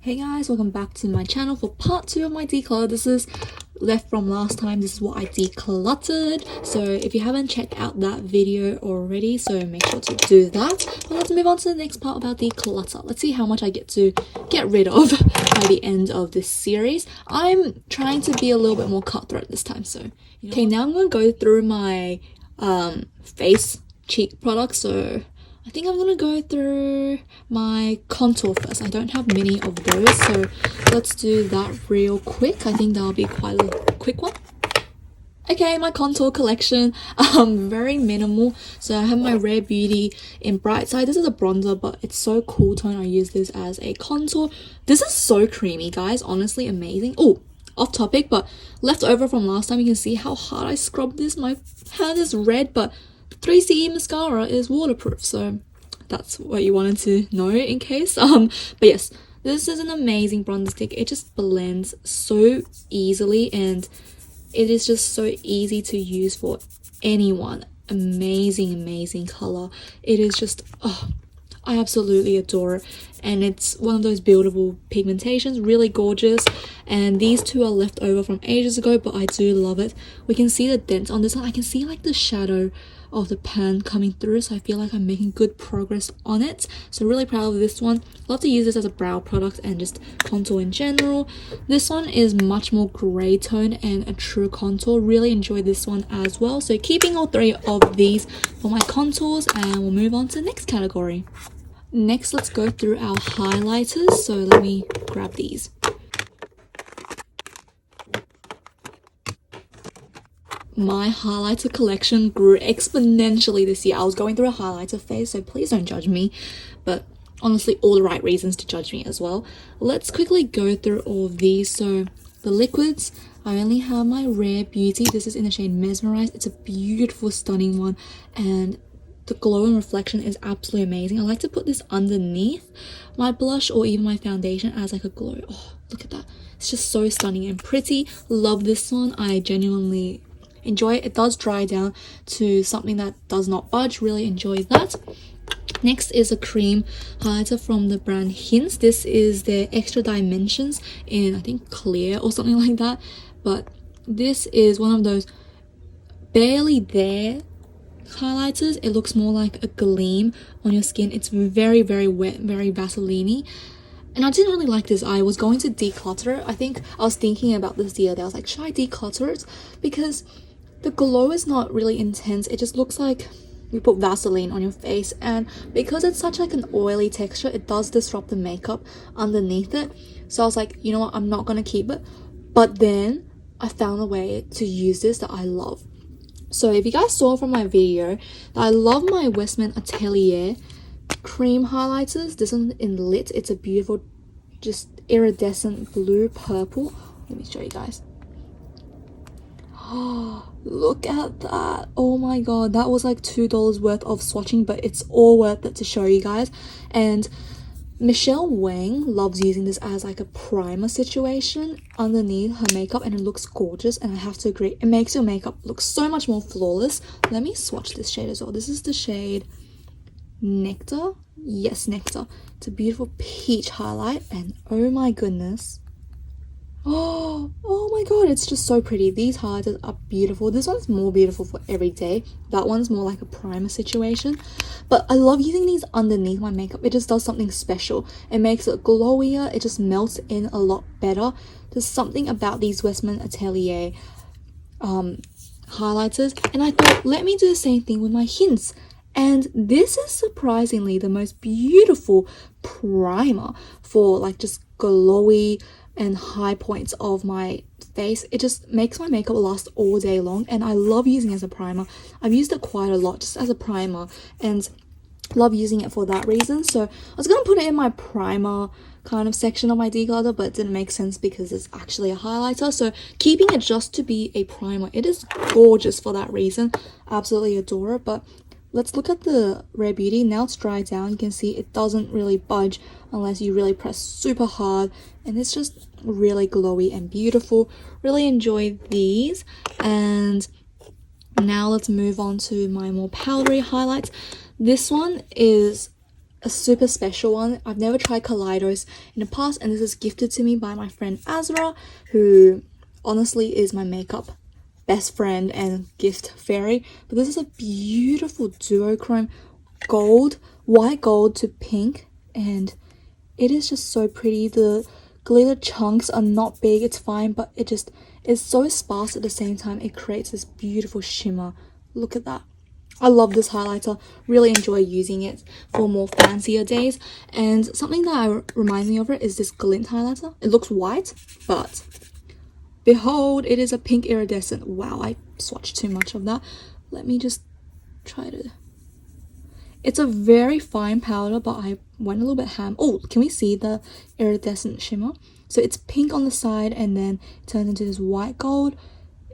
Hey guys, welcome back to my channel for part 2 of my declutter. This is left from last time. This is what I decluttered. So if you haven't checked out that video already, so make sure to do that. But let's move on to the next part about declutter. Let's see how much I get to get rid of by the end of this series. I'm trying to be a little bit more cutthroat this time. So okay, now I'm going to go through my face cheek products. So I think I'm gonna go through my contour first. I don't have many of those, so let's do that real quick. I think that'll be quite a quick one. Okay, my contour collection, very minimal. So I have my Rare Beauty in Bright Side. This is a bronzer, but it's so cool tone. I use this as a contour. This is so creamy, guys. Honestly, amazing. Oh, off topic, but left over from last time, you can see how hard I scrubbed this. My hand is red, but 3CE mascara is waterproof, so that's what you wanted to know in case. But yes, this is an amazing bronzer stick. It just blends so easily and it is just so easy to use for anyone. Amazing color. It is just, oh, I absolutely adore it, and it's one of those buildable pigmentations, really gorgeous. And these two are left over from ages ago, but I do love it. We can see the dents on this one. I can see like the shadow of the pan coming through, so I feel like I'm making good progress on it. So really proud of this one. Love to use this as a brow product and just contour in general. This one is much more gray tone and a true contour. Really enjoy this one as well. So keeping all three of these for my contours, and we'll move on to the next category. Next, let's go through our highlighters. So let me grab these. My highlighter collection grew exponentially this year. I was going through a highlighter phase, so please don't judge me, but honestly, all the right reasons to judge me as well. Let's quickly go through all of these. So the liquids, I only have my Rare Beauty. This is in the shade Mesmerize. It's a beautiful, stunning one, and the glow and reflection is absolutely amazing. I like to put this underneath my blush or even my foundation as like a glow. Oh, look at that. It's just so stunning and pretty. Love this one. I genuinely enjoy it. It does dry down to something that does not budge. Really enjoy that. Next is a cream highlighter from the brand Hints. This is their Extra Dimensions in, I think, clear or something like that. But this is one of those barely there highlighters. It looks more like a gleam on your skin. It's very wet, very Vaseline-y. And I didn't really like this. I was going to declutter it. I think I was thinking about this the other day. I was like, should I declutter it? Because the glow is not really intense. It just looks like you put Vaseline on your face, and because it's such like an oily texture, it does disrupt the makeup underneath it. So I was like, you know what, I'm not gonna keep it. But then I found a way to use this that I love. So if you guys saw from my video, I love my Westman Atelier cream highlighters. This one in Lit. It's a beautiful, just iridescent blue purple. Let me show you guys. Oh, look at that. Oh my god, that was like $2 worth of swatching, but it's all worth it to show you guys. And Michelle Wang loves using this as like a primer situation underneath her makeup, and it looks gorgeous. And I have to agree, it makes your makeup look so much more flawless. Let me swatch this shade as well. This is the shade Nectar. Yes, Nectar. It's a beautiful peach highlight, and oh my goodness, oh my god, it's just so pretty. These highlighters are beautiful. This one's more beautiful for every day. That one's more like a primer situation, but I love using these underneath my makeup. It just does something special. It makes it glowier. It just melts in a lot better. There's something about these Westman Atelier highlighters, and I thought, let me do the same thing with my Hints. And this is surprisingly the most beautiful primer for like just glowy and high points of my face. It just makes my makeup last all day long, and I love using it as a primer. I've used it quite a lot just as a primer, and love using it for that reason. So I was gonna put it in my primer kind of section of my declutter, but it didn't make sense because it's actually a highlighter. So keeping it just to be a primer, it is gorgeous for that reason. Absolutely adore it. But let's look at the Rare Beauty. Now it's dried down. You can see it doesn't really budge unless you really press super hard, and it's just really glowy and beautiful. Really enjoy these. And now let's move on to my more powdery highlights. This one is a super special one. I've never tried Kaleidos in the past, and this is gifted to me by my friend Azra, who honestly is my makeup best friend and gift fairy. But this is a beautiful duochrome gold, white gold to pink, and it is just so pretty. The glitter chunks are not big, it's fine, but it just is so sparse at the same time. It creates this beautiful shimmer. Look at that. I love this highlighter, really enjoy using it for more fancier days. And something that reminds me of it is this glint highlighter. It looks white, but behold, it is a pink iridescent. Wow, I swatched too much of that. Let me just try to... It's a very fine powder, but I went a little bit ham. Oh, can we see the iridescent shimmer? So it's pink on the side and then it turns into this white gold.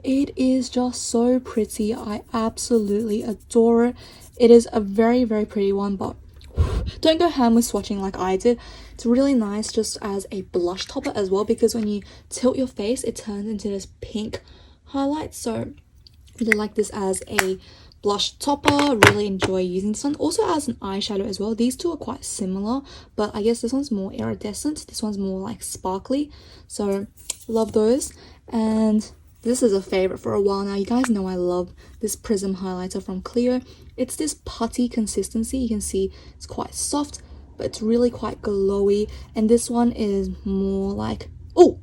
It is just so pretty. I absolutely adore it. It is a very, very pretty one, but don't go ham with swatching like I did. It's really nice just as a blush topper as well, because when you tilt your face, it turns into this pink highlight. So I really like this as a blush topper. Really enjoy using this one. Also as an eyeshadow as well. These two are quite similar, but I guess this one's more iridescent. This one's more like sparkly. So love those. And this is a favorite for a while now. You guys know I love this Prism highlighter from Clio. It's this putty consistency. You can see it's quite soft, but it's really quite glowy. And this one is more like... Oh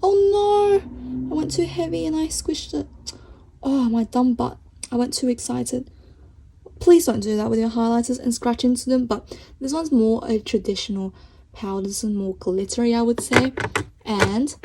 no! I went too heavy and I squished it. Oh, my dumb butt. I went too excited. Please don't do that with your highlighters and scratch into them. But this one's more a traditional powder. This is more glittery, I would say. And...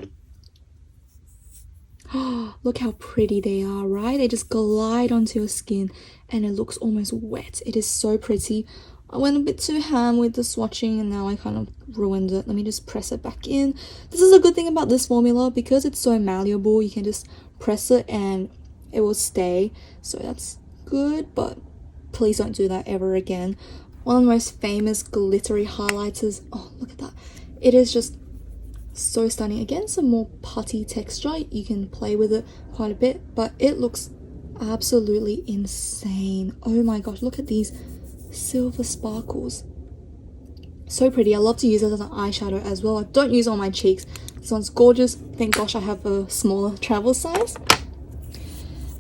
look how pretty they are, right? They just glide onto your skin and it looks almost wet. It is so pretty. I went a bit too ham with the swatching and now I kind of ruined it. Let me just press it back in. This is a good thing about this formula, because it's so malleable. You can just press it and it will stay. So that's good, but please don't do that ever again. One of the most famous glittery highlighters. Oh, look at that. It is just so stunning. Again, some more putty texture. You can play with it quite a bit, but it looks absolutely insane. Oh my gosh, look at these silver sparkles. So pretty. I love to use it as an eyeshadow as well. I don't use it on my cheeks. This one's gorgeous. Thank gosh I have a smaller travel size.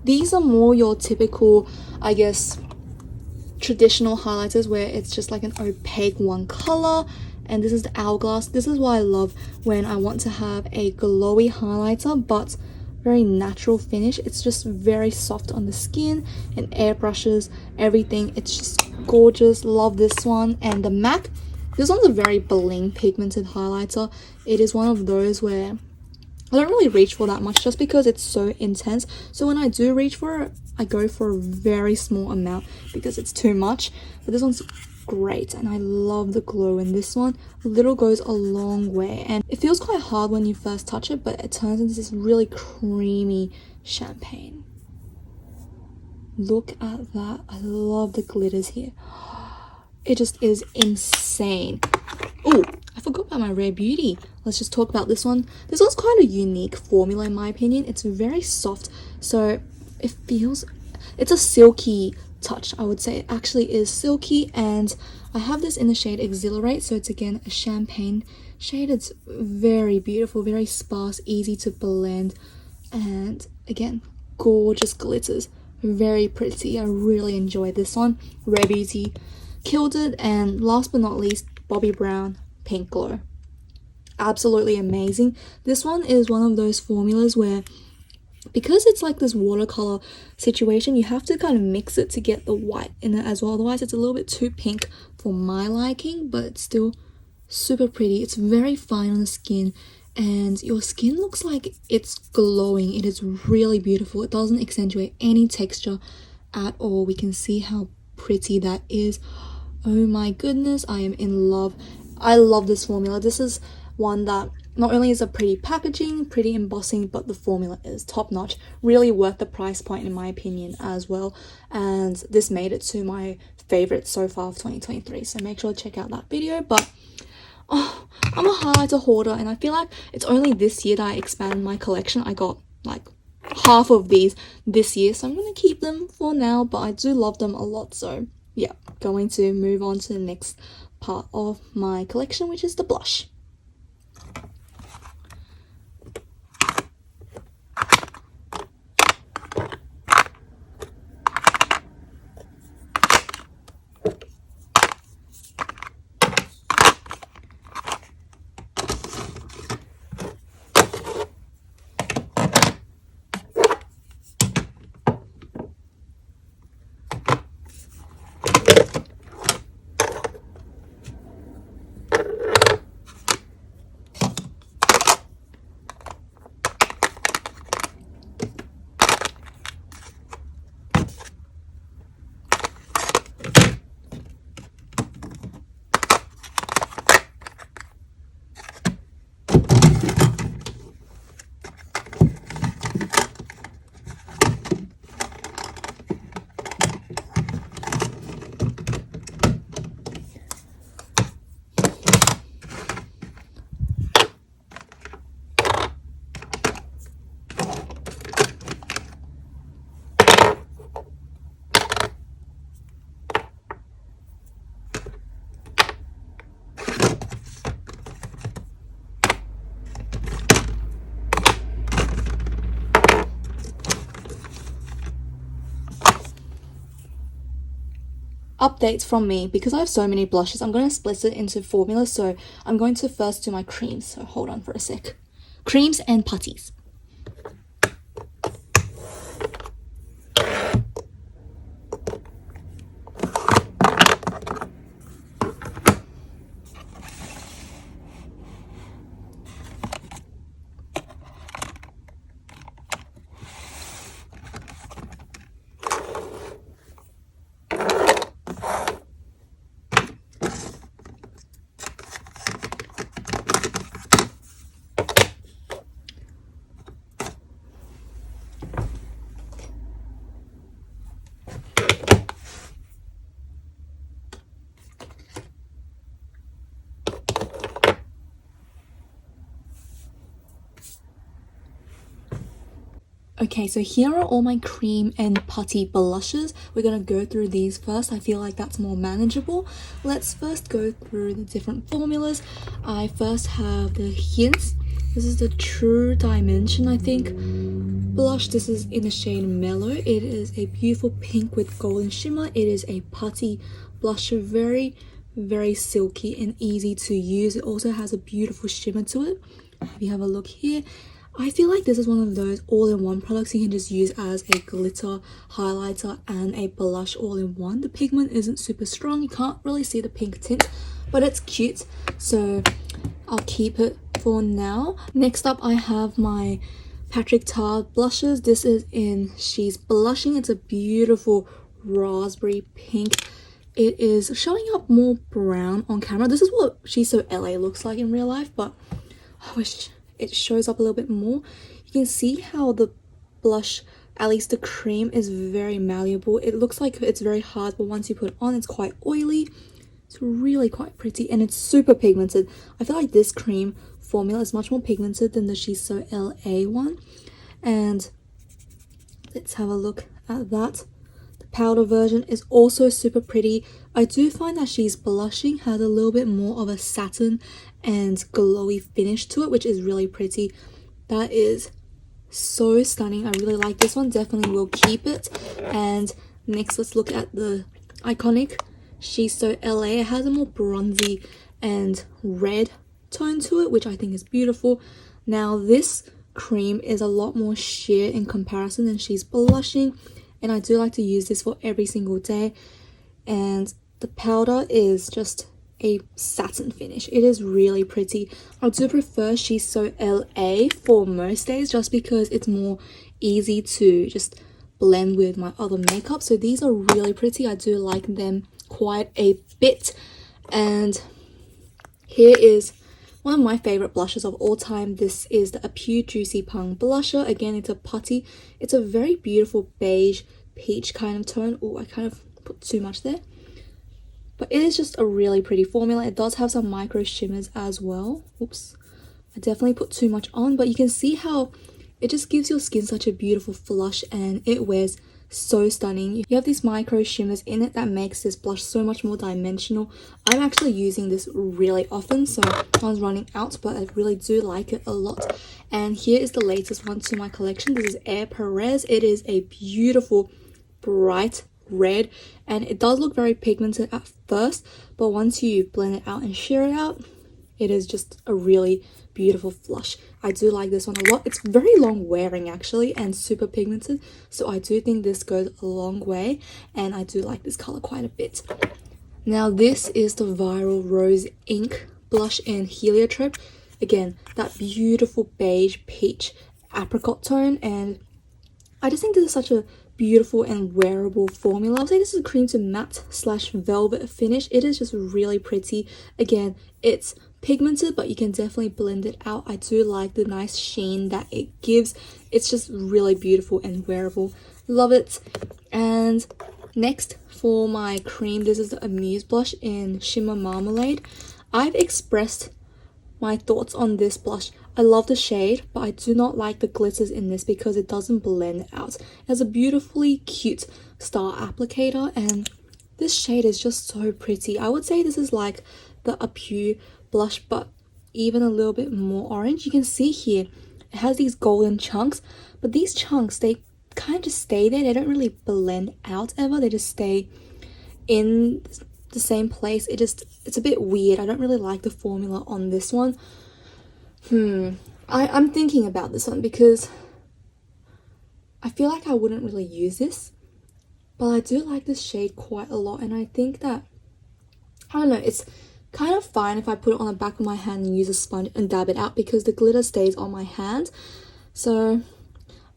These are more your typical, I guess, traditional highlighters where it's just like an opaque one color. And this is the Hourglass. This is what I love when I want to have a glowy highlighter, but very natural finish. It's just very soft on the skin and airbrushes everything. It's just gorgeous. Love this one. And the MAC, this one's a very bling pigmented highlighter. It is one of those where I don't really reach for that much just because it's so intense. So when I do reach for it, I go for a very small amount because it's too much. But this one's great and I love the glow in this one. Little goes a long way, and it feels quite hard when you first touch it, but it turns into this really creamy champagne. Look at that. I love the glitters here. It just is insane. Oh, I forgot about my Rare Beauty. Let's just talk about this one. This one's quite a unique formula in my opinion. It's very soft, so it feels, it's a silky touch. I would say it actually is silky, and I have this in the shade Exhilarate, so it's again a champagne shade. It's very beautiful, very sparse, easy to blend, and again, gorgeous glitters. Very pretty. I really enjoy this one. Rare Beauty killed it. And last but not least, Bobbi Brown Pink Glow. Absolutely amazing. This one is one of those formulas where, because it's like this watercolor situation, you have to kind of mix it to get the white in it as well. Otherwise it's a little bit too pink for my liking, but it's still super pretty. It's very fine on the skin and your skin looks like it's glowing. It is really beautiful. It doesn't accentuate any texture at all. We can see how pretty that is. Oh my goodness, I am in love. I love this formula. This is one that not only is a pretty packaging, pretty embossing, but the formula is top notch. Really worth the price point in my opinion as well. And this made it to my favorite so far of 2023. So make sure to check out that video. But oh, I'm a highlighter hoarder and I feel like it's only this year that I expanded my collection. I got like half of these this year, so I'm going to keep them for now, but I do love them a lot. So yeah, going to move on to the next part of my collection, which is the blush. Updates from me, because I have so many blushes, I'm going to split it into formulas. So I'm going to first do my creams, so hold on for a sec. Creams and putties. Okay, so here are all my cream and putty blushes. We're going to go through these first. I feel like that's more manageable. Let's first go through the different formulas. I first have the Hints. This is the True Dimension, I think, blush. This is in the shade Mellow. It is a beautiful pink with golden shimmer. It is a putty blusher, very silky and easy to use. It also has a beautiful shimmer to it. If you have a look here, I feel like this is one of those all-in-one products you can just use as a glitter highlighter and a blush all-in-one. The pigment isn't super strong, you can't really see the pink tint, but it's cute, so I'll keep it for now. Next up, I have my Pt.2 blushes. This is in She's Blushing. It's a beautiful raspberry pink. It is showing up more brown on camera. This is what She's So LA looks like in real life, but I wish it shows up a little bit more. You can see how the blush, at least the cream, is very malleable. It looks like it's very hard, but once you put it on, it's quite oily. It's really quite pretty, and it's super pigmented. I feel like this cream formula is much more pigmented than the She's So LA one. And let's have a look at that. The powder version is also super pretty. I do find that She's Blushing has a little bit more of a satin and glowy finish to it, which is really pretty. That is so stunning. I really like this one. Definitely will keep it. And next, let's look at the iconic She's So LA. It has a more bronzy and red tone to it, which I think is beautiful. Now this cream is a lot more sheer in comparison than She's Blushing, and I do like to use this for every single day. And the powder is just a satin finish. It is really pretty. I do prefer She's So LA for most days, just because it's more easy to just blend with my other makeup. So these are really pretty. I do like them quite a bit. And here is one of my favorite blushes of all time. This is the Pt.2 Juicy Pung blusher. Again, it's a putty. It's a very beautiful beige peach kind of tone. Oh, I kind of put too much there. But it is just a really pretty formula. It does have some micro shimmers as well. Oops, I definitely put too much on, but you can see how it just gives your skin such a beautiful flush, and it wears so stunning. You have these micro shimmers in it that makes this blush so much more dimensional. I'm actually using this really often, so I was running out, but I really do like it a lot. And here is the latest one to my collection. This is Air Perez. It is a beautiful bright red, and it does look very pigmented at first, but once you blend it out and sheer it out, it is just a really beautiful flush. I do like this one a lot. It's very long wearing actually and super pigmented, so I do think this goes a long way, and I do like this color quite a bit. Now this is the Viral Rose Ink blush in Heliotrope. Again, that beautiful beige peach apricot tone, and I just think this is such a beautiful and wearable formula. I'll say this is a cream to matte / velvet finish. It is just really pretty. Again, it's pigmented, but you can definitely blend it out. I do like the nice sheen that it gives. It's just really beautiful and wearable. Love it. And next for my cream, this is the Amuse blush in Shimmer Marmalade. I've expressed my thoughts on this blush. I love the shade, but I do not like the glitters in this because it doesn't blend out. It has a beautifully cute star applicator, and this shade is just so pretty. I would say this is like the Apu blush, but even a little bit more orange. You can see here it has these golden chunks, but these chunks, they kind of just stay there. They don't really blend out ever. They just stay in the same place. It's a bit weird. I don't really like the formula on this one. I'm thinking about this one because I feel like I wouldn't really use this, but I do like this shade quite a lot, and I think that, I don't know, it's kind of fine if I put it on the back of my hand and use a sponge and dab it out because the glitter stays on my hand. So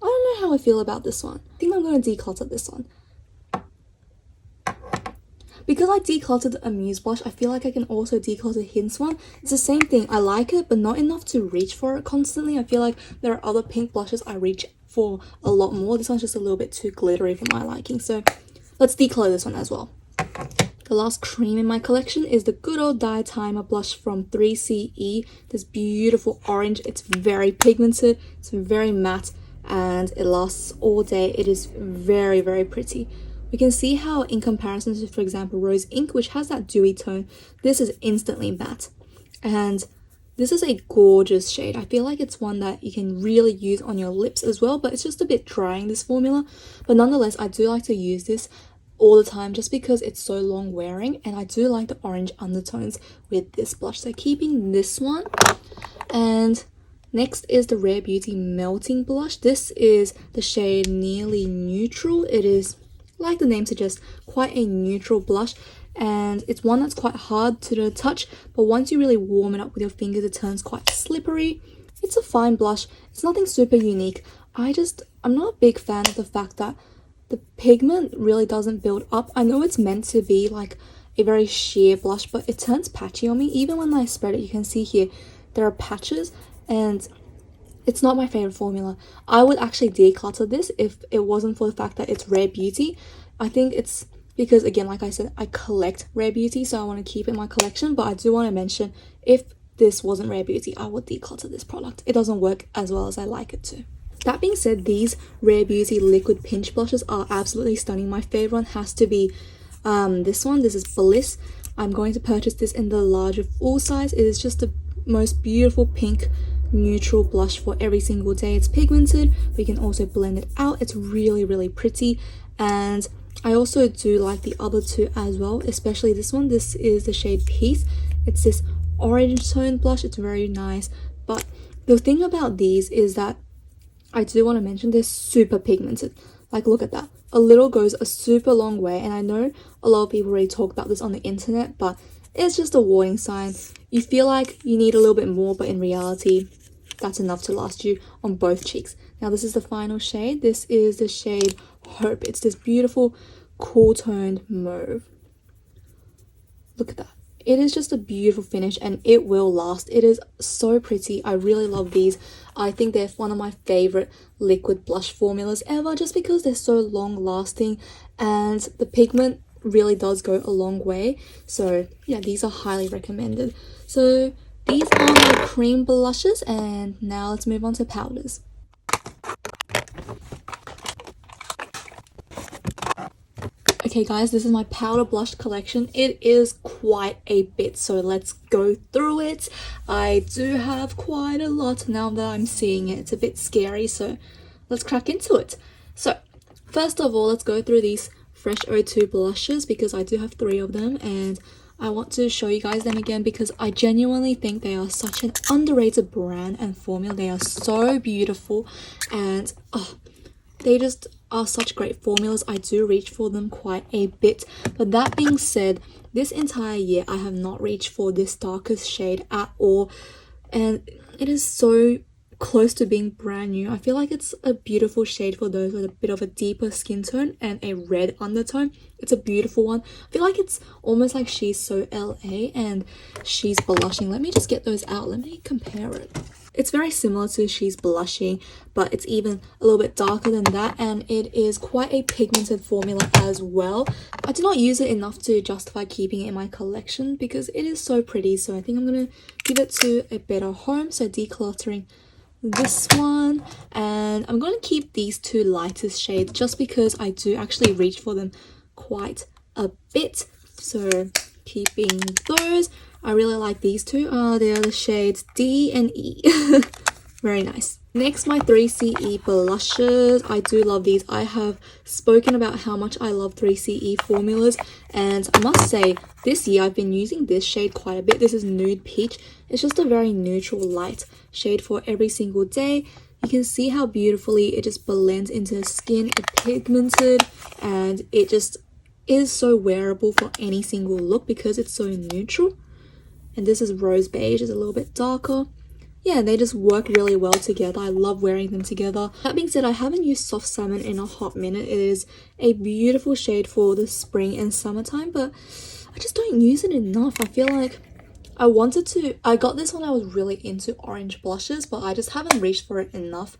I don't know how I feel about this one. I think I'm going to declutter this one. Because I decluttered the Amuse blush, I feel like I can also declutter Hints one. It's the same thing. I like it, but not enough to reach for it constantly. I feel like there are other pink blushes I reach for a lot more. This one's just a little bit too glittery for my liking. So let's declutter this one as well. The last cream in my collection is the Good Old Dye Timer blush from 3CE. This beautiful orange. It's very pigmented. It's very matte, and it lasts all day. It is very, very pretty. We can see how in comparison to, for example, Rose Ink, which has that dewy tone, this is instantly matte. And this is a gorgeous shade. I feel like it's one that you can really use on your lips as well, but it's just a bit drying, this formula. But nonetheless, I do like to use this all the time just because it's so long wearing, and I do like the orange undertones with this blush. So keeping this one. And next is the Rare Beauty Melting Blush. This is the shade Nearly Neutral. It is, like the name suggests, quite a neutral blush, and it's one that's quite hard to the touch, but once you really warm it up with your fingers, it turns quite slippery. It's a fine blush. It's nothing super unique. I'm not a big fan of the fact that the pigment really doesn't build up. I know it's meant to be like a very sheer blush, but it turns patchy on me. Even when I spread it, you can see here there are patches, and it's not my favorite formula. I would actually declutter this if it wasn't for the fact that it's Rare Beauty. I think it's because, again, like I said, I collect Rare Beauty, so I want to keep it in my collection. But I do want to mention, if this wasn't Rare Beauty, I would declutter this product. It doesn't work as well as I like it to. That being said, these Rare Beauty Liquid Pinch blushes are absolutely stunning. My favorite one has to be this one. This is Bliss. I'm going to purchase this in the larger full size. It is just the most beautiful pink neutral blush for every single day. It's pigmented, but you can also blend it out. It's really, really pretty, and I also do like the other two as well, especially this one. This is the shade Peace. It's this orange tone blush. It's very nice, but the thing about these is that I do want to mention they're super pigmented. Like, look at that. A little goes a super long way, and I know a lot of people already talk about this on the internet, but it's just a warning sign. You feel like you need a little bit more, but in reality, that's enough to last you on both cheeks. Now, this is the final shade. This is the shade Hope. It's this beautiful, cool toned mauve. Look at that. It is just a beautiful finish, and it will last. It is so pretty. I really love these. I think they're one of my favorite liquid blush formulas ever, just because they're so long lasting, and the pigment really does go a long way. So yeah, these are highly recommended. So these are my cream blushes, and now let's move on to powders. Okay guys, this is my powder blush collection. It is quite a bit, so let's go through it. I do have quite a lot now that I'm seeing it. It's a bit scary, so let's crack into it. So first of all, let's go through these Pt.2 blushes because I do have 3 of them, and I want to show you guys them again because I genuinely think they are such an underrated brand and formula. They are so beautiful, and they just are such great formulas. I do reach for them quite a bit, but that being said, this entire year I have not reached for this darkest shade at all, and it is so close to being brand new. I feel like it's a beautiful shade for those with a bit of a deeper skin tone and a red undertone. It's a beautiful one. I feel like it's almost like She's So LA and She's Blushing. Let me just get those out. Let me compare it. It's very similar to She's Blushing, but it's even a little bit darker than that, and it is quite a pigmented formula as well. I do not use it enough to justify keeping it in my collection because it is so pretty, so I think I'm going to give it to a better home. So Decluttering this one, and I'm going to keep these 2 lightest shades just because I do actually reach for them quite a bit. So keeping those. I really like these 2. They are the shades D and E. Very nice. Next, my 3CE blushes. I do love these. I have spoken about how much I love 3CE formulas, and I must say this year I've been using this shade quite a bit. This is Nude Peach. It's just a very neutral light shade for every single day. You can see how beautifully it just blends into the skin. It's pigmented, and it just is so wearable for any single look because it's so neutral. And this is Rose Beige. It's a little bit darker. Yeah, they just work really well together. I love wearing them together. That being said, I haven't used Soft Salmon in a hot minute. It is a beautiful shade for the spring and summertime, but I just don't use it enough. I feel like I got this when I was really into orange blushes, but I just haven't reached for it enough.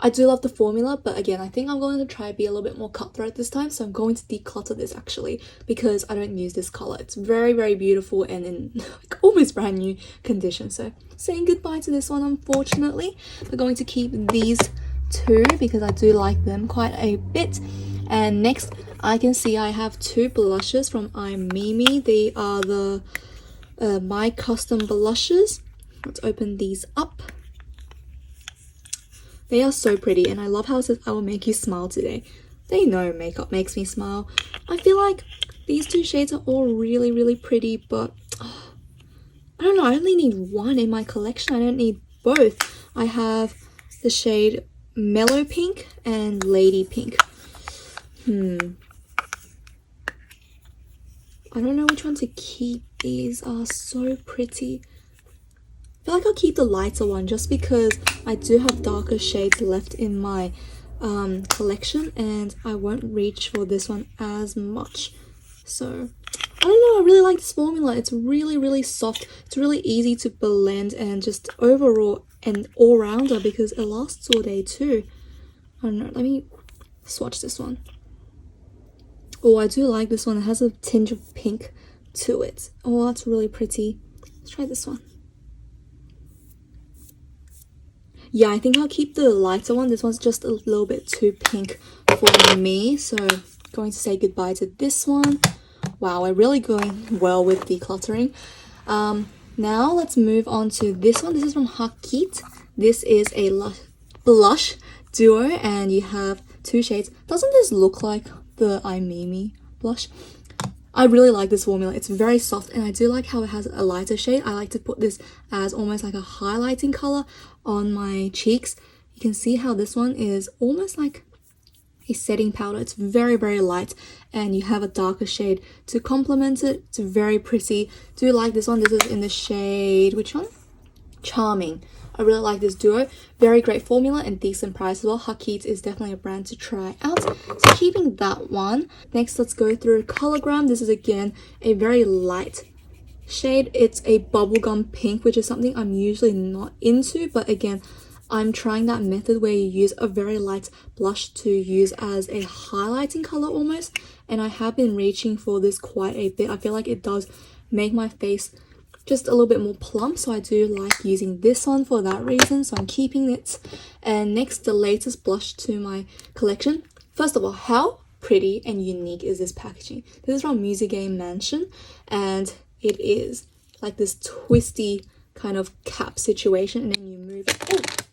I do love the formula, but again, I think I'm going to try to be a little bit more cutthroat this time, so I'm going to declutter this actually because I don't use this color. It's very, very beautiful and in like almost brand new condition. So saying goodbye to this one, unfortunately. We're going to keep these 2 because I do like them quite a bit. And next, I can see I have 2 blushes from I'm Mimi. They are the My Custom blushes. Let's open these up. They are so pretty, and I love how it says I will make you smile today. They know makeup makes me smile. I feel like these 2 shades are all really, really pretty, but I don't know, I only need 1 in my collection. I don't need both. I have the shade Mellow Pink and Lady Pink. I don't know which one to keep. These are so pretty. I feel like I'll keep the lighter one just because I do have darker shades left in my collection, and I won't reach for this one as much. So I don't know, I really like this formula. It's really, really soft. It's really easy to blend, and just overall an all-rounder because it lasts all day too. I don't know, let me swatch this one. Oh, I do like this one. It has a tinge of pink to it. Oh, that's really pretty. Let's try this one. Yeah, I think I'll keep the lighter one. This one's just a little bit too pink for me, so going to say goodbye to this one. Wow, we're really going well with decluttering. Now let's move on to this one. This is from Hakit. This is a blush duo, and you have 2 shades. Doesn't this look like the I'm Mimi blush? I really like this formula. It's very soft, and I do like how it has a lighter shade. I like to put this as almost like a highlighting color on my cheeks. You can see how this one is almost like a setting powder. It's very, very light, and you have a darker shade to complement it. It's very pretty. Do you like this one? This is in the shade, which one? Charming. I really like this duo. Very great formula and decent price as well. Hakit is definitely a brand to try out. So keeping that one. Next, let's go through Cologram. This is again a very light shade. It's a bubblegum pink, which is something I'm usually not into, but again, I'm trying that method where you use a very light blush to use as a highlighting color almost, and I have been reaching for this quite a bit. I feel like it does make my face just a little bit more plump, so I do like using this one for that reason, so I'm keeping it. And next, the latest blush to my collection. First of all, how pretty and unique is this packaging. This is from Music Game Mansion, and it is like this twisty kind of cap situation, and then you move it. Oh,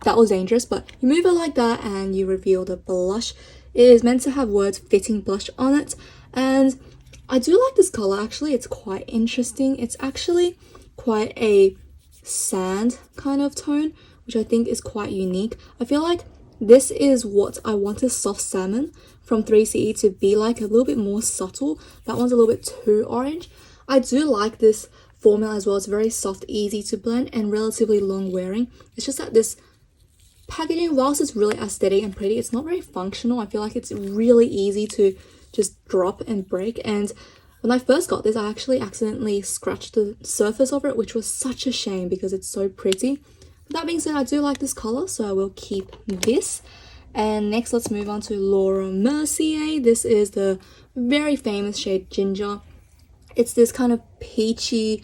that was dangerous, but you move it like that and you reveal the blush. It is meant to have words fitting blush on it, and I do like this color actually. It's quite interesting. It's actually quite a sand kind of tone, which I think is quite unique. I feel like this is what I want a soft salmon from 3CE to be like, a little bit more subtle. That one's a little bit too orange. I do like this formula as well. It's very soft, easy to blend, and relatively long wearing. It's just that this packaging, whilst it's really aesthetic and pretty, it's not very functional. I feel like it's really easy to just drop and break. And when I first got this, I actually accidentally scratched the surface of it, which was such a shame because it's so pretty. But that being said, I do like this color, so I will keep this. And next, let's move on to Laura Mercier. This is the very famous shade Ginger. It's this kind of peachy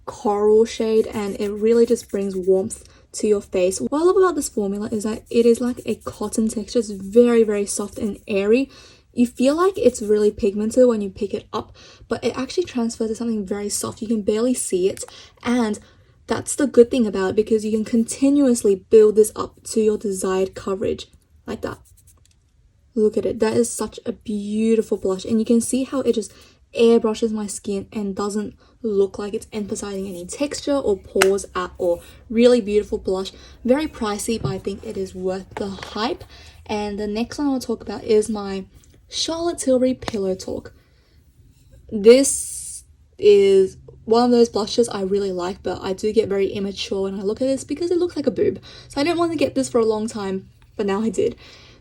coral shade, and it really just brings warmth to your face. What I love about this formula is that it is like a cotton texture. It's very, very soft and airy. You feel like it's really pigmented when you pick it up, but it actually transfers to something very soft. You can barely see it, and that's the good thing about it, because you can continuously build this up to your desired coverage like that. Look at it. That is such a beautiful blush, and you can see how it just airbrushes my skin and doesn't look like it's emphasizing any texture or pores at all. Really beautiful blush. Very pricey, but I think it is worth the hype. And the next one I'll talk about is my Charlotte Tilbury Pillow Talk. This is one of those blushes I really like, but I do get very immature when I look at this because it looks like a boob. So I didn't want to get this for a long time, but now I did.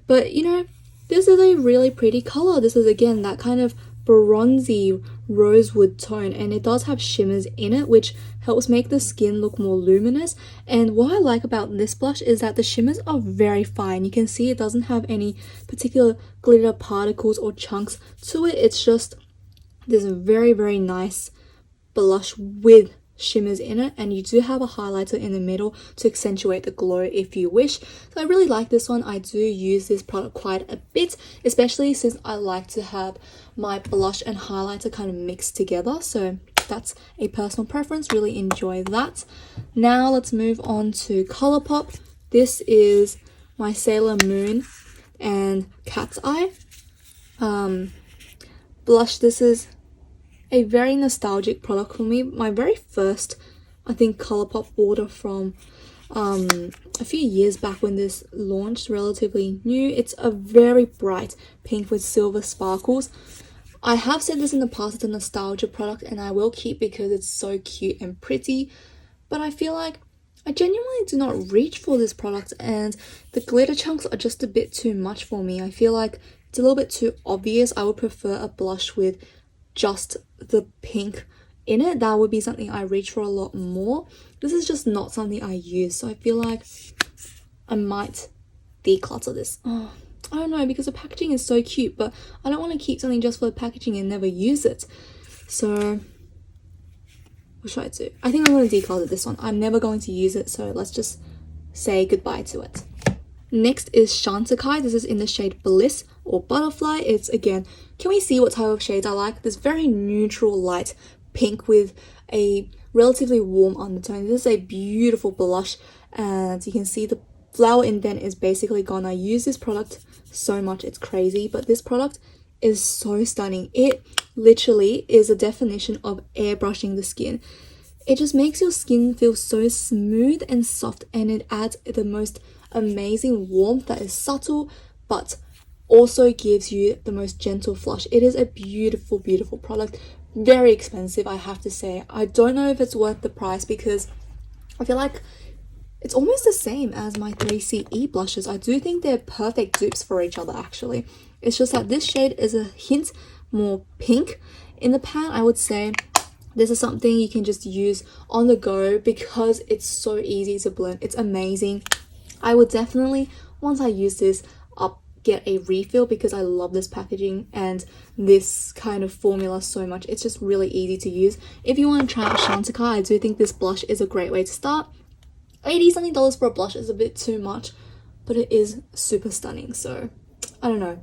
But you know, this is a really pretty color. This is again that kind of bronzy rosewood tone, and it does have shimmers in it, which helps make the skin look more luminous. And what I like about this blush is that the shimmers are very fine. You can see it doesn't have any particular glitter particles or chunks to it. It's just this very, very nice blush with shimmers in it, and you do have a highlighter in the middle to accentuate the glow if you wish. So I really like this one. I do use this product quite a bit, especially since I like to have my blush and highlighter kind of mixed together. So that's a personal preference. Really enjoy that. Now let's move on to Colourpop. This is my Sailor Moon and Cat's Eye blush. This is a very nostalgic product for me. My very first, I think, Colourpop order from a few years back when this launched, relatively new. It's a very bright pink with silver sparkles. I have said this in the past, it's a nostalgia product, and I will keep because it's so cute and pretty, but I feel like I genuinely do not reach for this product, and the glitter chunks are just a bit too much for me. I feel like it's a little bit too obvious. I would prefer a blush with just the pink in it. That would be something I reach for a lot more. This is just not something I use, so I feel like I might declutter this. I don't know, because the packaging is so cute, but I don't want to keep something just for the packaging and never use it. So what should I do? I think I'm going to declutter this one. I'm never going to use it, so let's just say goodbye to it. Next is Chantecaille. This is in the shade Bliss or Butterfly. It's, again, can we see what type of shades I like? This very neutral light pink with a relatively warm undertone. This is a beautiful blush, and you can see the flower indent is basically gone. I use this product so much, it's crazy, but this product is so stunning. It literally is a definition of airbrushing the skin. It just makes your skin feel so smooth and soft, and it adds the most amazing warmth that is subtle but also gives you the most gentle flush. It is a beautiful, beautiful product. Very expensive, I have to say. I don't know if it's worth the price because I feel like it's almost the same as my 3CE blushes. I do think they're perfect dupes for each other, actually. It's just that this shade is a hint more pink in the pan. I would say this is something you can just use on the go because it's so easy to blend. It's amazing. I would definitely, once I use this up, get a refill because I love this packaging and this kind of formula so much. It's just really easy to use. If you want to try out Chantecaille, I do think this blush is a great way to start. $80 something for a blush is a bit too much, but it is super stunning, so I don't know.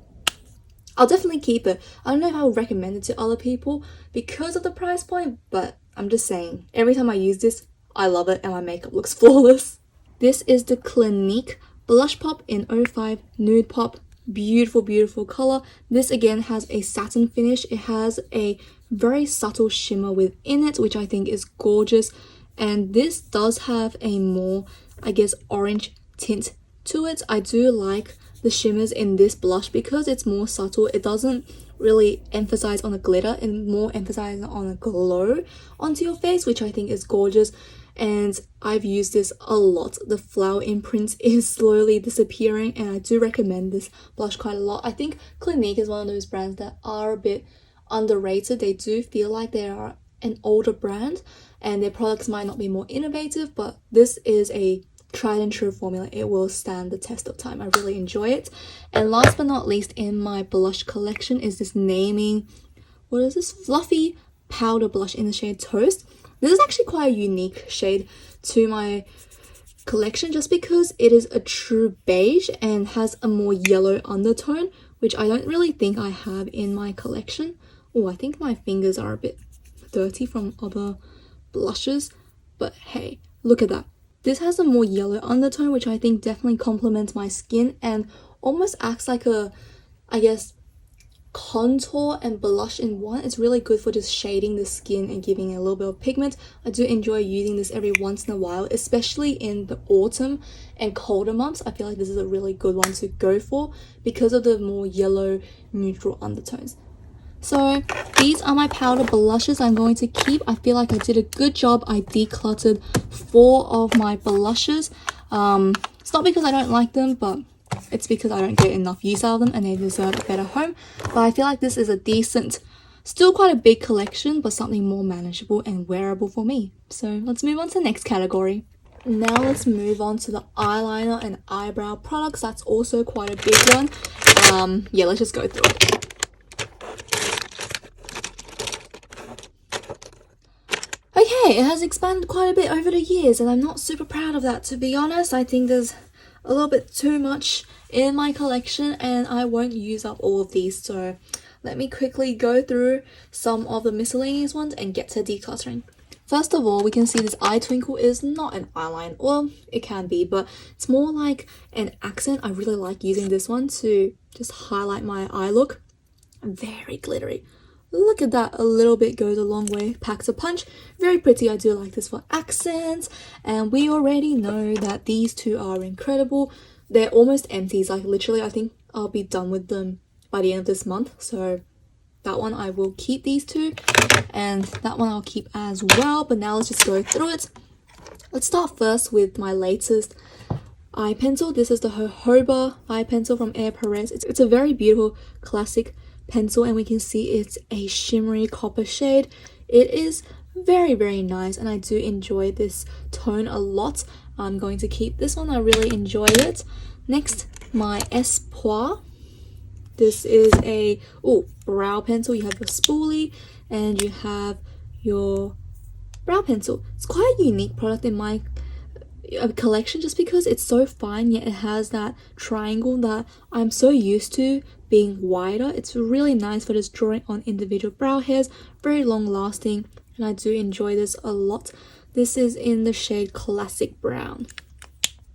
I'll definitely keep it. I don't know if I would recommend it to other people because of the price point, but I'm just saying, every time I use this, I love it and my makeup looks flawless. This is the Clinique Blush Pop in 05 Nude Pop. Beautiful, beautiful color. This again has a satin finish. It has a very subtle shimmer within it, which I think is gorgeous. And this does have a more, I guess, orange tint to it. I do like the shimmers in this blush because it's more subtle. It doesn't really emphasize on the glitter and more emphasize on a glow onto your face, which I think is gorgeous. And I've used this a lot. The flower imprint is slowly disappearing, and I do recommend this blush quite a lot. I think Clinique is one of those brands that are a bit underrated. They do feel like they are an older brand and their products might not be more innovative, but this is a tried and true formula. It will stand the test of time. I really enjoy it. And last but not least in my blush collection is this naming, what is this, fluffy powder blush in the shade Toast. This is actually quite a unique shade to my collection just because it is a true beige and has a more yellow undertone, which I don't really think I have in my collection. Oh, I think my fingers are a bit dirty from other blushes, but hey, look at that. This has a more yellow undertone, which I think definitely complements my skin and almost acts like a, I guess, contour and blush in one. It's really good for just shading the skin and giving it a little bit of pigment. I do enjoy using this every once in a while, especially in the autumn and colder months. I feel like this is a really good one to go for because of the more yellow neutral undertones. So these are my powder blushes I'm going to keep. I feel like I did a good job. I decluttered 4 of my blushes. It's not because I don't like them, but it's because I don't get enough use out of them and they deserve a better home. But I feel like this is a decent, still quite a big collection, but something more manageable and wearable for me. So let's move on to the next category. Now let's move on to the eyeliner and eyebrow products. That's also quite a big one. Yeah, let's just go through it. Okay, it has expanded quite a bit over the years and I'm not super proud of that, to be honest. I think there's a little bit too much in my collection and I won't use up all of these, so let me quickly go through some of the miscellaneous ones and get to decluttering. First of all, we can see this eye twinkle is not an eyeline. Well, it can be, but it's more like an accent. I really like using this one to just highlight my eye look. Very glittery. Look at that, a little bit goes a long way, packs a punch. Very pretty. I do like this for accents, and we already know that these two are incredible. They're almost empties, like literally I think I'll be done with them by the end of this month, so that one I will keep, these two, and that one I'll keep as well. But now let's just go through it. Let's start first with my latest eye pencil. This is the Jojoba eye pencil from Air Perez. It's a very beautiful classic pencil and we can see it's a shimmery copper shade. It is very, very nice and I do enjoy this tone a lot. I'm going to keep this one. I really enjoy it. Next, my Espoir. This is a brow pencil. You have your spoolie and you have your brow pencil. It's quite a unique product in my collection just because it's so fine yet it has that triangle that I'm so used to being wider. It's really nice for just drawing on individual brow hairs, very long lasting, and I do enjoy this a lot. This is in the shade Classic Brown.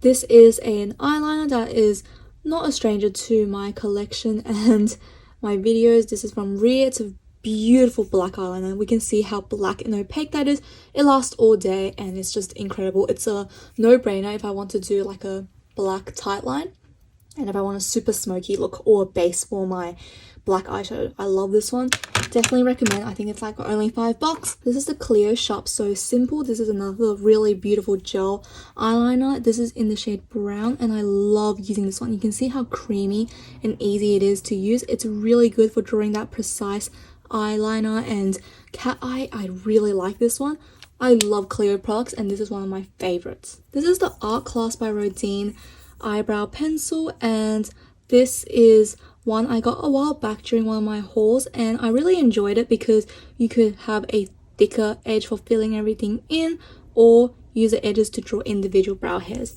This is an eyeliner that is not a stranger to my collection and my videos. This is from Ria. It's a beautiful black eyeliner. We can see how black and opaque that is. It lasts all day and it's just incredible. It's a no-brainer if I want to do like a black tight line and if I want a super smoky look or a base for my black eyeshadow. I love this one. Definitely recommend. I think it's like only $5. This is the Cleo Sharp So Simple. This is another really beautiful gel eyeliner. This is in the shade Brown and I love using this one. You can see how creamy and easy it is to use. It's really good for drawing that precise eyeliner and cat eye. I really like this one. I love Cleo products and this is one of my favorites. This is the Art Class by Rodin eyebrow pencil and this is one I got a while back during one of my hauls and I really enjoyed it because you could have a thicker edge for filling everything in or use the edges to draw individual brow hairs.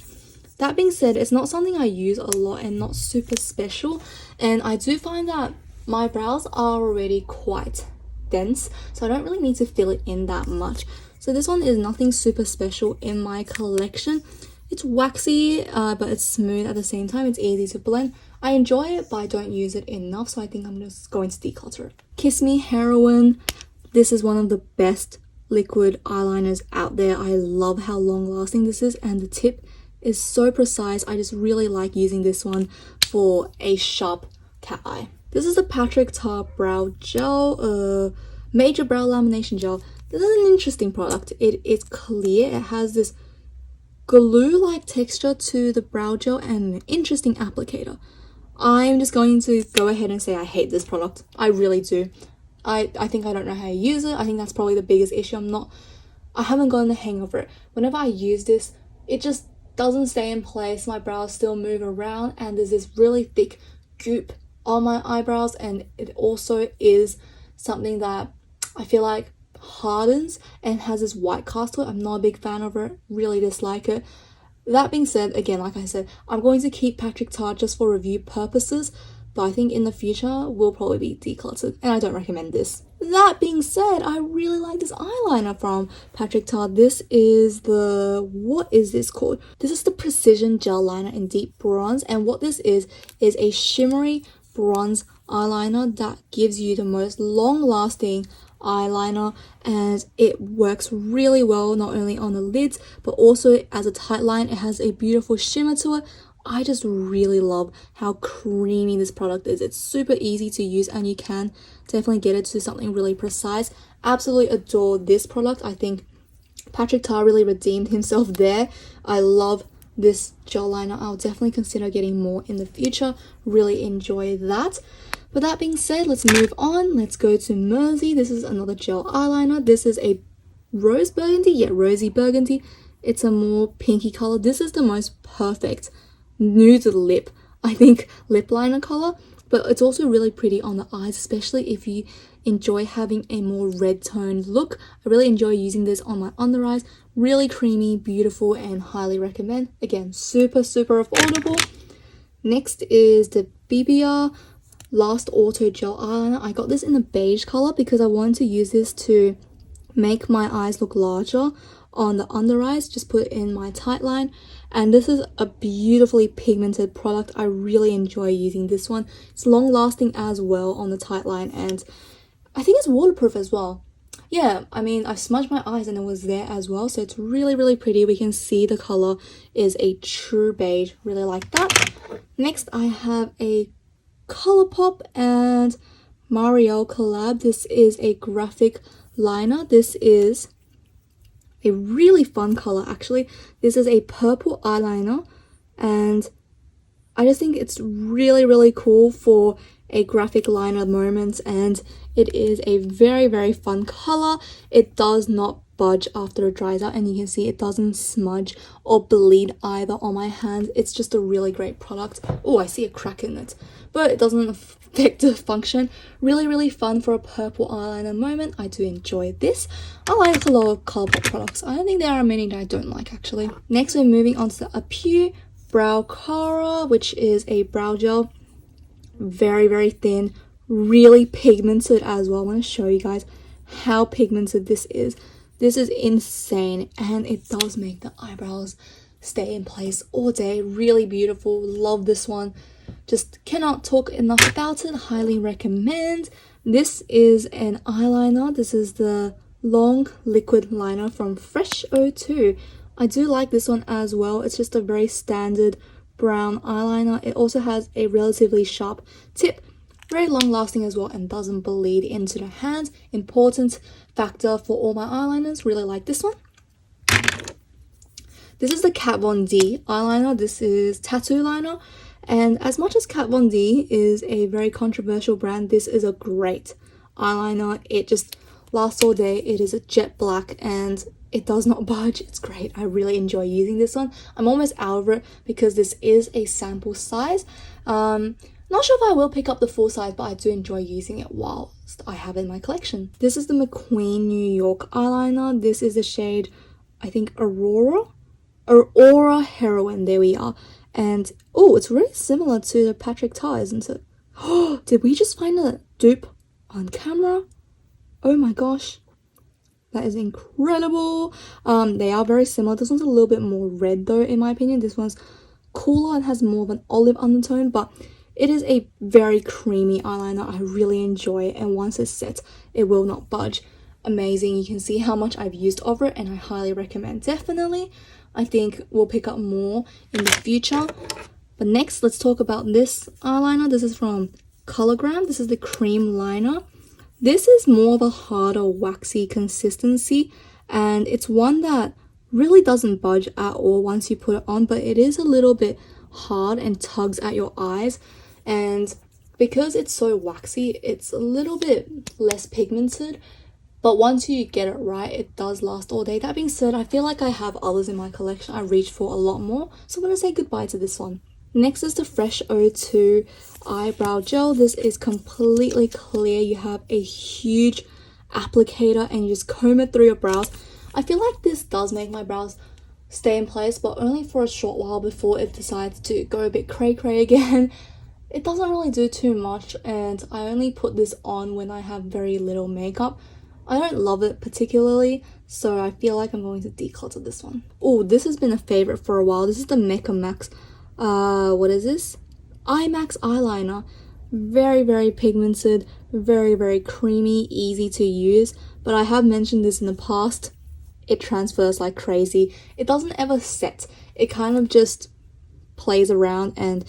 That being said, it's not something I use a lot and not super special, and I do find that my brows are already quite dense, so I don't really need to fill it in that much. So this one is nothing super special in my collection. It's waxy, but it's smooth at the same time. It's easy to blend. I enjoy it, but I don't use it enough, so I think I'm just going to declutter it. Kiss Me Heroine. This is one of the best liquid eyeliners out there. I love how long lasting this is, and the tip is so precise. I just really like using this one for a sharp cat eye. This is the Pt.2 brow gel, major brow lamination gel. This is an interesting product. It is clear. It has this glue-like texture to the brow gel and an interesting applicator. I'm just going to go ahead and say I hate this product. I really do. I think I don't know how to use it. I think that's probably the biggest issue. I haven't gotten the hang of it. Whenever I use this, it just doesn't stay in place. My brows still move around, and there's this really thick goop on my eyebrows, and it also is something that I feel like hardens and has this white cast to it. I'm not a big fan of it, really dislike it. That being said, again, like I said, I'm going to keep Pt.2 just for review purposes, but I think in the future will probably be decluttered, and I don't recommend this. That being said, I really like this eyeliner from Pt.2. This is what is this called? This is the Precision Gel Liner in Deep Bronze, and what this is a shimmery bronze eyeliner that gives you the most long-lasting eyeliner, and it works really well not only on the lids but also as a tight line. It has a beautiful shimmer to it. I just really love how creamy this product is. It's super easy to use, and you can definitely get it to something really precise. Absolutely adore this product. I think Pt.2 really redeemed himself there. I love this gel liner. I'll definitely consider getting more in the future. Really enjoy that. But that being said, let's move on. Let's go to Mersey. This is another gel eyeliner. This is a rose burgundy. Yeah, rosy burgundy. It's a more pinky color. This is the most perfect nude lip, I think, lip liner color, but it's also really pretty on the eyes, especially if you enjoy having a more red toned look. I really enjoy using this on my under eyes. Really creamy, beautiful, and highly recommend. Again, super affordable. Next is the BBR Last Auto Gel Eyeliner. I got this in the beige color because I wanted to use this to make my eyes look larger on the under eyes. Just put it in my tight line, and this is a beautifully pigmented product. I really enjoy using this one. It's long lasting as well on the tight line, and I think it's waterproof as well. Yeah, I mean, I smudged my eyes and it was there as well, so it's really pretty. We can see the color is a true beige. Really like that. Next, I have a Colourpop and Marielle collab. This is a graphic liner. This is a really fun color, actually. This is a purple eyeliner, and I just think it's really cool for a graphic liner moment, and it is a very fun color. It does not budge after it dries out, and you can see it doesn't smudge or bleed either on my hands. It's just a really great product. Oh, I see a crack in it, but it doesn't affect the function. Really fun for a purple eyeliner moment. I do enjoy this. I like a lot of Colourpop products. I don't think there are many that I don't like, actually. Next, we're moving on to the Appew Brow Cara, which is a brow gel. Very thin, really pigmented as well. I want to show you guys how pigmented this is. This is insane, and it does make the eyebrows stay in place all day. Really beautiful. Love this one. Just cannot talk enough about it. Highly recommend. This is an eyeliner. This is the long liquid liner from Pt.2. I do like this one as well. It's just a very standard brown eyeliner. It also has a relatively sharp tip. Very long lasting as well, and doesn't bleed into the hands. Important factor for all my eyeliners. Really like this one. This is the Kat Von D eyeliner. This is tattoo liner, and as much as Kat Von D is a very controversial brand, this is a great eyeliner. It just lasts all day. It is a jet black and it does not budge. It's great. I really enjoy using this one. I'm almost out of it because this is a sample size. Not sure if I will pick up the full size, but I do enjoy using it whilst I have it in my collection. This is the McQueen New York eyeliner. This is the shade, I think, Aurora Heroine. There we are. And oh, it's really similar to the Pt.2, isn't it? Did we just find a dupe on camera? Oh my gosh, that is incredible. They are very similar. This one's a little bit more red though, in my opinion. This one's cooler and has more of an olive undertone, but it is a very creamy eyeliner. I really enjoy it, and once it's set, it will not budge. Amazing. You can see how much I've used of it, and I highly recommend. Definitely, I think we'll pick up more in the future. But next, let's talk about this eyeliner. This is from Cologram. This is the cream liner. This is more of a harder, waxy consistency, and it's one that really doesn't budge at all once you put it on, but it is a little bit hard and tugs at your eyes. And because it's so waxy, it's a little bit less pigmented, but once you get it right, it does last all day. That being said, I feel like I have others in my collection I reach for a lot more, so I'm going to say goodbye to this one. Next is the Pt.2 eyebrow gel. This is completely clear. You have a huge applicator and you just comb it through your brows. I feel like this does make my brows stay in place, but only for a short while before it decides to go a bit cray-cray again. It doesn't really do too much, and I only put this on when I have very little makeup. I don't love it particularly, so I feel like I'm going to declutter this one. Oh, this has been a favorite for a while. This is the Mecca Max what is this? IMAX eyeliner. Very pigmented, very creamy, easy to use, but I have mentioned this in the past. It transfers like crazy. It doesn't ever set. It kind of just plays around and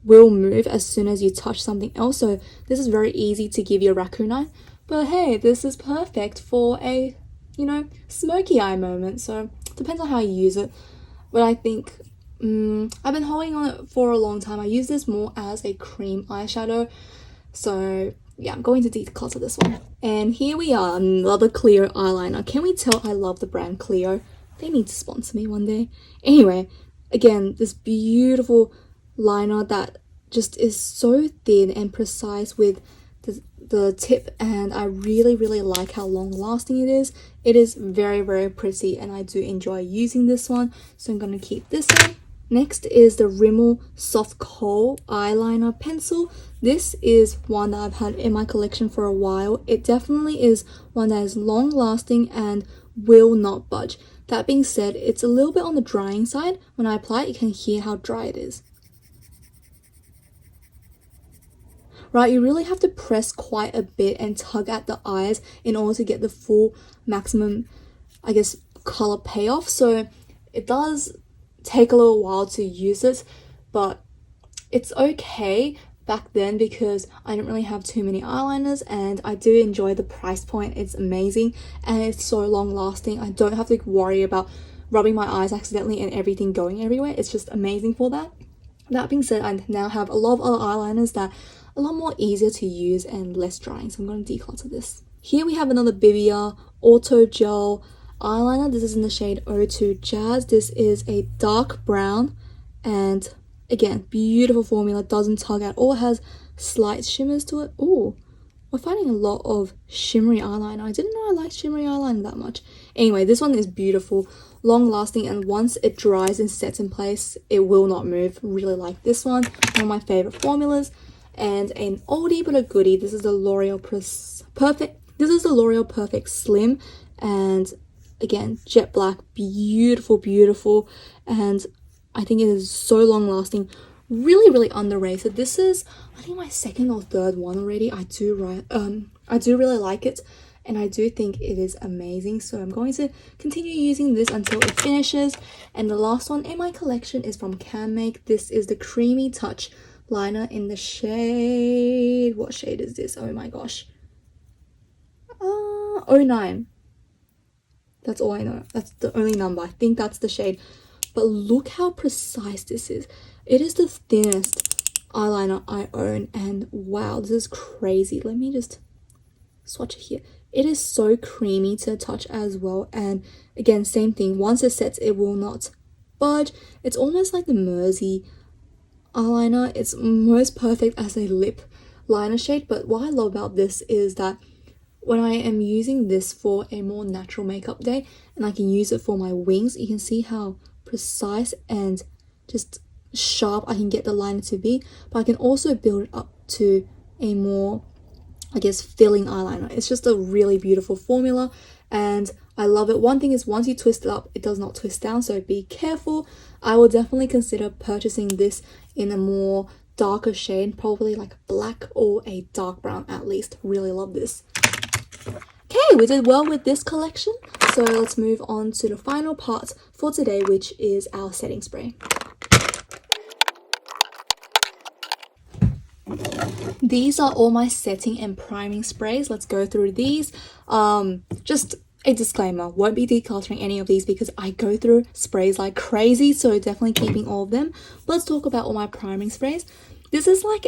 will move as soon as you touch something else. So this is very easy to give your raccoon eye, but hey, this is perfect for a, you know, smoky eye moment. So it depends on how you use it, but I think I've been holding on it for a long time. I use this more as a cream eyeshadow, so yeah, I'm going to declutter this one. And here we are, another Clio eyeliner. Can we tell I love the brand Clio? They need to sponsor me one day. Anyway, again, this beautiful liner that just is so thin and precise with the tip, and I really like how long lasting it is. It is very pretty, and I do enjoy using this one, so I'm going to keep this one. Next is the Rimmel Soft Kohl eyeliner pencil. This is one that I've had in my collection for a while. It definitely is one that is long lasting and will not budge. That being said, it's a little bit on the drying side. When I apply it, you can hear how dry it is. Right, you really have to press quite a bit and tug at the eyes in order to get the full maximum, I guess, color payoff. So it does take a little while to use it, but it's okay back then because I didn't really have too many eyeliners, and I do enjoy the price point. It's amazing and it's so long lasting. I don't have to worry about rubbing my eyes accidentally and everything going everywhere. It's just amazing for that. That being said, I now have a lot of other eyeliners that are a lot more easier to use and less drying, so I'm going to declutter this. Here we have another Bibia Auto Gel eyeliner. This is in the shade 02 Jazz. This is a dark brown, and again, beautiful formula, doesn't tug at all, has slight shimmers to it. Oh, we're finding a lot of shimmery eyeliner. I didn't know I liked shimmery eyeliner that much. Anyway, this one is beautiful, long lasting, and once it dries and sets in place, it will not move. Really like this one of my favorite formulas. And an oldie but a goodie, this is the L'Oreal Perfect. This is the L'Oreal Perfect Slim, and again, jet black, beautiful, and I think it is so long lasting, really underrated. This is, I think, my second or third one already. I do really like it, and I do think it is amazing, so I'm going to continue using this until it finishes. And the last one in my collection is from CanMake. This is the Creamy Touch liner in the shade, what shade is this? Oh my gosh, 09. That's all I know. That's the only number. I think that's the shade. But look how precise this is. It is the thinnest eyeliner I own, and wow, this is crazy. Let me just swatch it here. It is so creamy to touch as well, and again, same thing. Once it sets, it will not budge. It's almost like the Mersey eyeliner. It's most perfect as a lip liner shade, but what I love about this is that when I am using this for a more natural makeup day and I can use it for my wings, you can see how precise and just sharp I can get the liner to be, but I can also build it up to a more, I guess, filling eyeliner. It's just a really beautiful formula and I love it. One thing is once you twist it up, it does not twist down, so be careful. I will definitely consider purchasing this in a more darker shade, probably like black or a dark brown at least. Really love this. Okay, we did well with this collection, so let's move on to the final part for today, which is our setting spray. These are all my setting and priming sprays. Let's go through these. Just a disclaimer, won't be decluttering any of these because I go through sprays like crazy, so definitely keeping all of them. But let's talk about all my priming sprays. This is like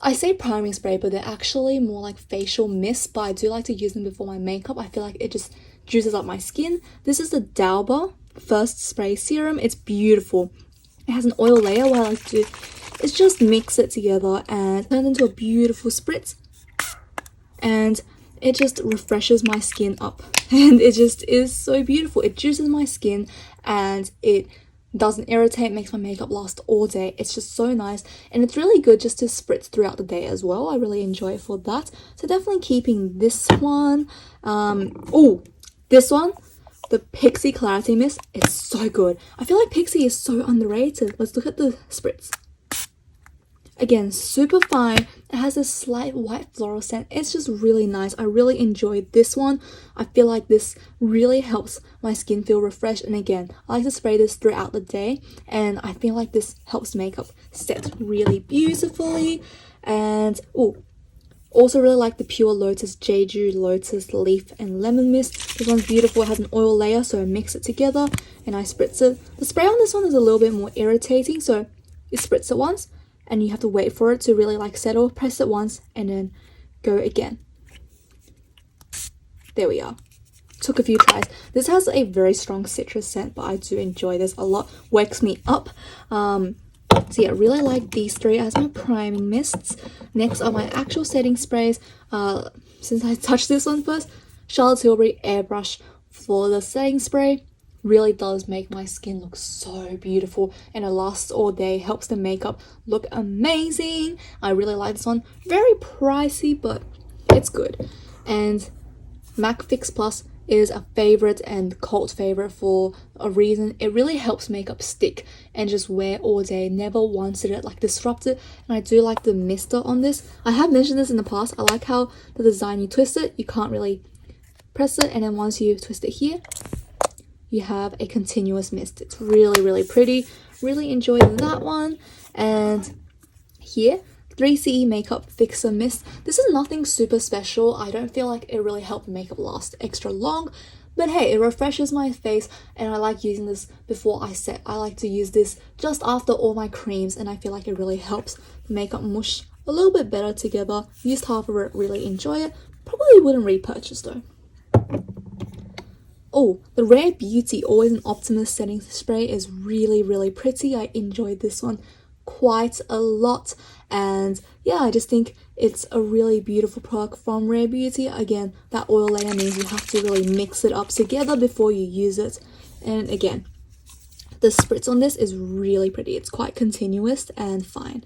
I say priming spray, but they're actually more like facial mists, but I do like to use them before my makeup. I feel like it just juices up my skin. This is the Dauber First Spray Serum. It's beautiful. It has an oil layer. What I like to do is just mix it together and turn it into a beautiful spritz. And it just refreshes my skin up. And it just is so beautiful. It juices my skin and it doesn't irritate, makes my makeup last all day. It's just so nice. And it's really good just to spritz throughout the day as well. I really enjoy it for that. So definitely keeping this one. This one. The Pixie Clarity Mist, it's so good. I feel like Pixie is so underrated. Let's look at the spritz. Again, super fine. It has a slight white floral scent. It's just really nice. I really enjoyed this one. I feel like this really helps my skin feel refreshed. And again, I like to spray this throughout the day. And I feel like this helps makeup set really beautifully. And, also really like the Pure Lotus Jeju Lotus Leaf and Lemon Mist. This one's beautiful. It has an oil layer, so I mix it together and I spritz it. The spray on this one is a little bit more irritating, so you spritz it once and you have to wait for it to really like settle. Press it once and then go again. There we are. Took a few tries. This has a very strong citrus scent, but I do enjoy this a lot. Wakes me up. So yeah, I really like these three as my priming mists. Next are my actual setting sprays. Since I touched this one first, Charlotte Tilbury Airbrush for the setting spray. Really does make my skin look so beautiful and it lasts all day, helps the makeup look amazing. I really like this one. Very pricey, but it's good. And MAC Fix Plus is a favorite and cult favorite for a reason. It really helps makeup stick and just wear all day. Never once did it like disrupt it. And I do like the mister on this. I have mentioned this in the past. I like how the design, you twist it, you can't really press it, and then once you twist it here, you have a continuous mist. It's really, really pretty. Really enjoyed that one. And here, 3CE Makeup Fixer Mist. This is nothing super special. I don't feel like it really helped makeup last extra long, but hey, it refreshes my face and I like using this before I set. I like to use this just after all my creams and I feel like it really helps makeup mush a little bit better together. Used half of it, really enjoy it. Probably wouldn't repurchase though. Oh, the Rare Beauty Always an Optimist Setting Spray is really, really pretty. I enjoyed this one quite a lot, and yeah, I just think it's a really beautiful product from Rare Beauty. Again, that oil layer means you have to really mix it up together before you use it. And again, the spritz on this is really pretty. It's quite continuous and fine.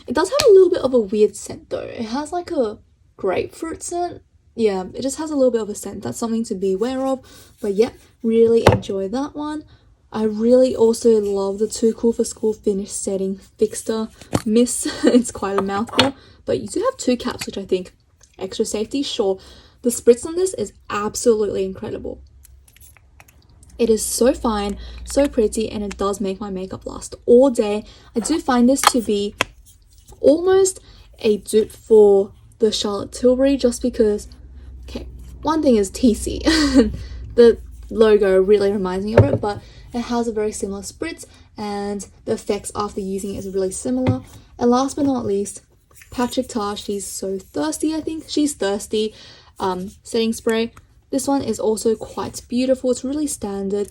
It does have a little bit of a weird scent though. It has like a grapefruit scent. Yeah, it just has a little bit of a scent. That's something to be aware of. But yeah, really enjoy that one. I really also love the Too Cool for School Finish Setting Fixer Mist. It's quite a mouthful, but you do have 2 caps, which I think extra safety, sure. The spritz on this is absolutely incredible. It is so fine, so pretty, and it does make my makeup last all day. I do find this to be almost a dupe for the Charlotte Tilbury just because, okay, one thing is TC. The logo really reminds me of it, but it has a very similar spritz and the effects after using it is really similar. And last but not least, Patrick Ta, She's So Thirsty, I think. She's Thirsty setting spray. This one is also quite beautiful. It's really standard.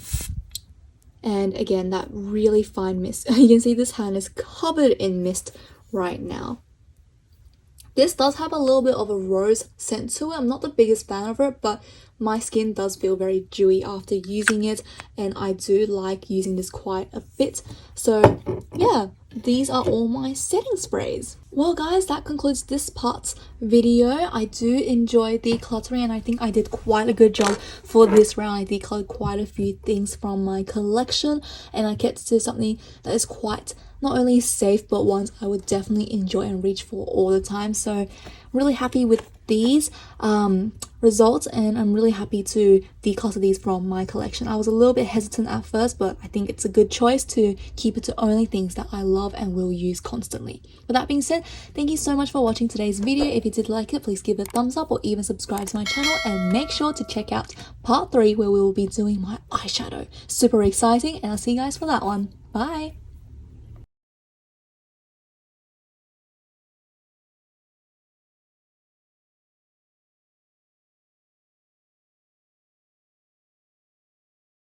And again, that really fine mist. You can see this hand is covered in mist right now. This does have a little bit of a rose scent to it. I'm not the biggest fan of it, but my skin does feel very dewy after using it, and I do like using this quite a bit. So yeah, these are all my setting sprays. Well guys, that concludes this part's video. I do enjoy decluttering and I think I did quite a good job for this round. I decluttered quite a few things from my collection and I kept to something that is quite not only safe but ones I would definitely enjoy and reach for all the time. So I'm really happy with these results and I'm really happy to declutter these from my collection. I was a little bit hesitant at first, but I think it's a good choice to keep it to only things that I love and will use constantly. With that being said, thank you so much for watching today's video. If you did like it, please give it a thumbs up or even subscribe to my channel and make sure to check out part 3 where we will be doing my eyeshadow. Super exciting, and I'll see you guys for that one. Bye!